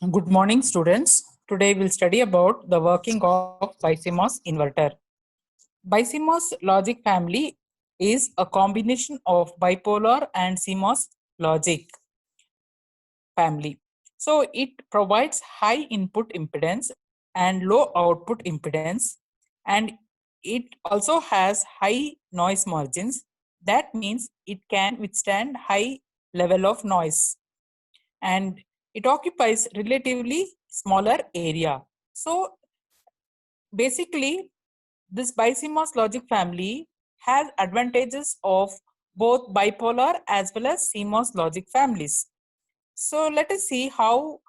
Good morning, students. Today we'll study about the working of BiCMOS inverter. BiCMOS logic family is a combination of bipolar and CMOS logic family. So it provides high input impedance and low output impedance, and it also has high noise margins. That means it can withstand high level of noise, and it occupies relatively smaller area. So basically, this BiCMOS logic family has advantages of both bipolar as well as CMOS logic families. So let us see how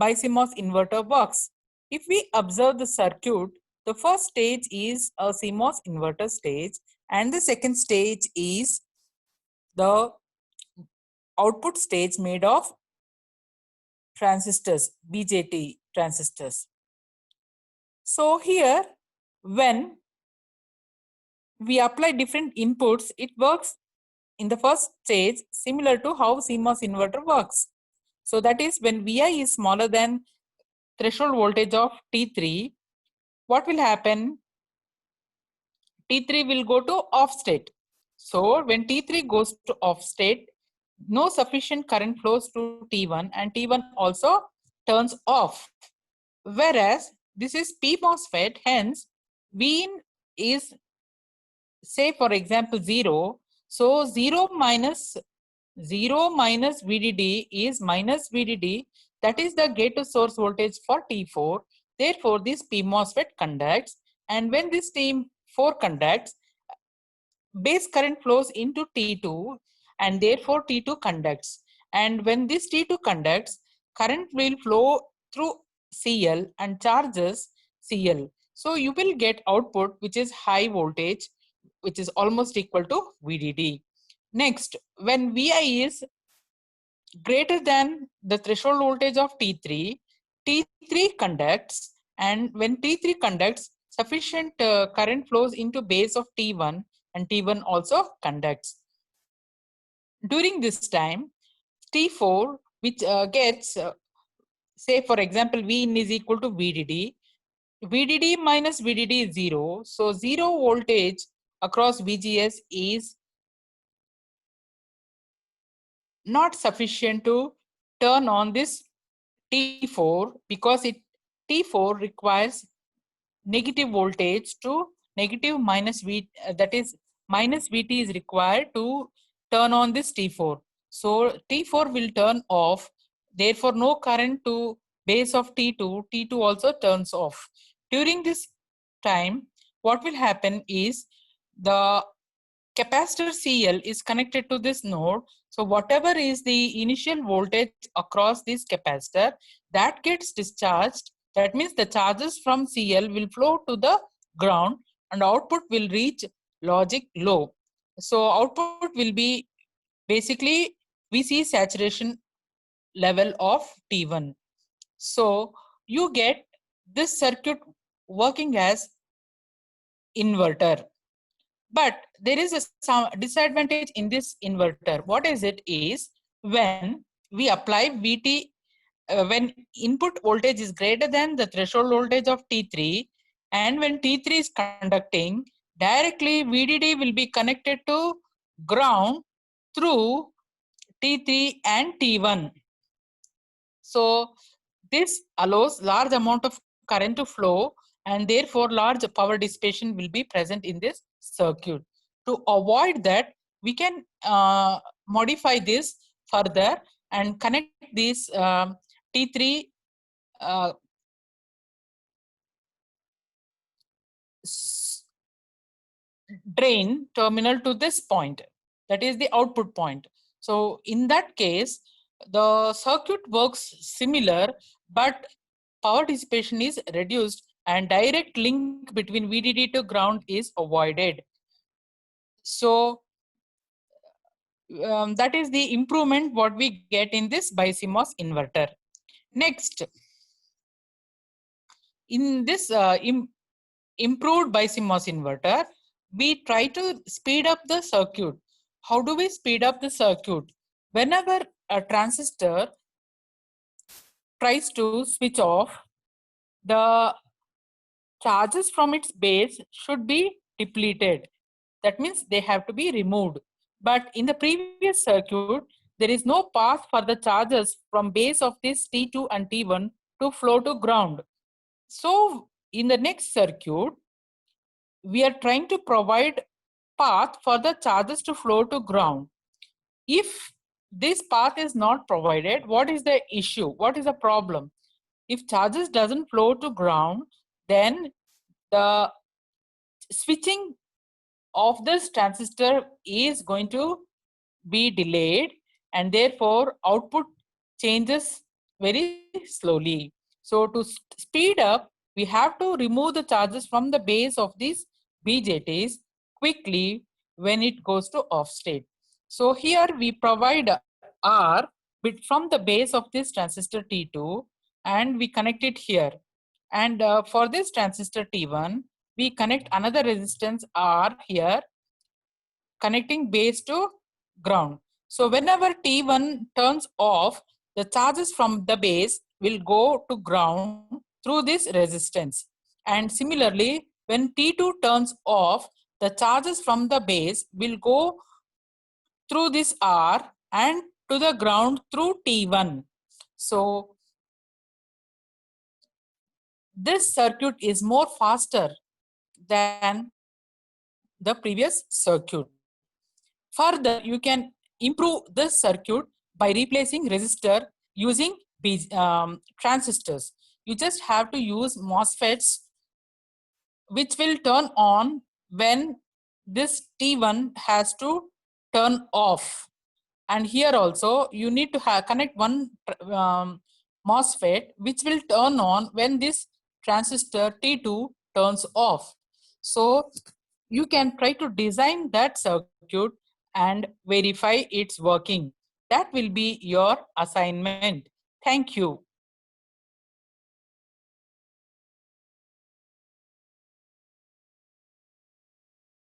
BiCMOS inverter works. If we observe the circuit, the first stage is a CMOS inverter stage, and the second stage is the output stage made of transistors, BJT transistors. So here, when we apply different inputs, it works in the first stage similar to how CMOS inverter works. So that is, when Vi is smaller than threshold voltage of T3, what will happen? T3 will go to off state. So when T3 goes to off state, no sufficient current flows to T1, and T1 also turns off. Whereas this is P MOSFET, hence Vin is, say for example, 0. So 0 minus VDD is minus VDD. That is the gate to source voltage for T4. Therefore, this P MOSFET conducts, and when this T4 conducts, base current flows into T2, and therefore T2 conducts. And when this T2 conducts, current will flow through CL and charges CL. So you will get output which is high voltage, which is almost equal to VDD. Next, when Vi is greater than the threshold voltage of T3, T3 conducts, and when T3 conducts, sufficient current flows into base of T1, and T1 also conducts. During this time, T4, which gets, say for example, Vin is equal to VDD. VDD minus VDD is 0. So 0 voltage across VGS is not sufficient to turn on this T4, because T4 requires negative voltage to negative minus V, that is minus VT is required to turn on this T4. So T4 will turn off, therefore no current to base of T2, T2 also turns off. During this time, what will happen is the capacitor CL is connected to this node. So whatever is the initial voltage across this capacitor, that gets discharged. That means the charges from CL will flow to the ground, and output will reach logic low. So output will be basically VC saturation level of T1. So you get this circuit working as inverter. But there is some disadvantage in this inverter. What is it is, when we apply VT, when input voltage is greater than the threshold voltage of T3, and when T3 is conducting, directly VDD will be connected to ground through T3 and T1. So this allows large amount of current to flow, and therefore large power dissipation will be present in this circuit. To avoid that, we can modify this further and connect this T3 uh, drain terminal to this point, that is the output point. So in that case, the circuit works similar, but power dissipation is reduced and direct link between VDD to ground is avoided. So that is the improvement what we get in this BiCMOS inverter. Next, in this improved BiCMOS inverter, we try to speed up the circuit. How do we speed up the circuit? Whenever a transistor tries to switch off, the charges from its base should be depleted. That means they have to be removed. But in the previous circuit, there is no path for the charges from base of this T2 and T1 to flow to ground. So in the next circuit, we are trying to provide path for the charges to flow to ground. If this path is not provided, what is the issue? What is the problem? If charges doesn't flow to ground, then the switching of this transistor is going to be delayed, and therefore output changes very slowly. So to speed up, we have to remove the charges from the base of these BJTs quickly when it goes to off state. So here we provide R bit from the base of this transistor T2 and we connect it here. And for this transistor T1, we connect another resistance R here, connecting base to ground. So whenever T1 turns off, the charges from the base will go to ground through this resistance. And similarly, when T2 turns off, the charges from the base will go through this R and to the ground through T1. So this circuit is more faster than the previous circuit. Further, you can improve this circuit by replacing resistor using transistors. You just have to use MOSFETs, which will turn on when this T1 has to turn off. And here also you need to connect one MOSFET which will turn on when this transistor T2 turns off. So you can try to design that circuit and verify its working. That will be your assignment. Thank you.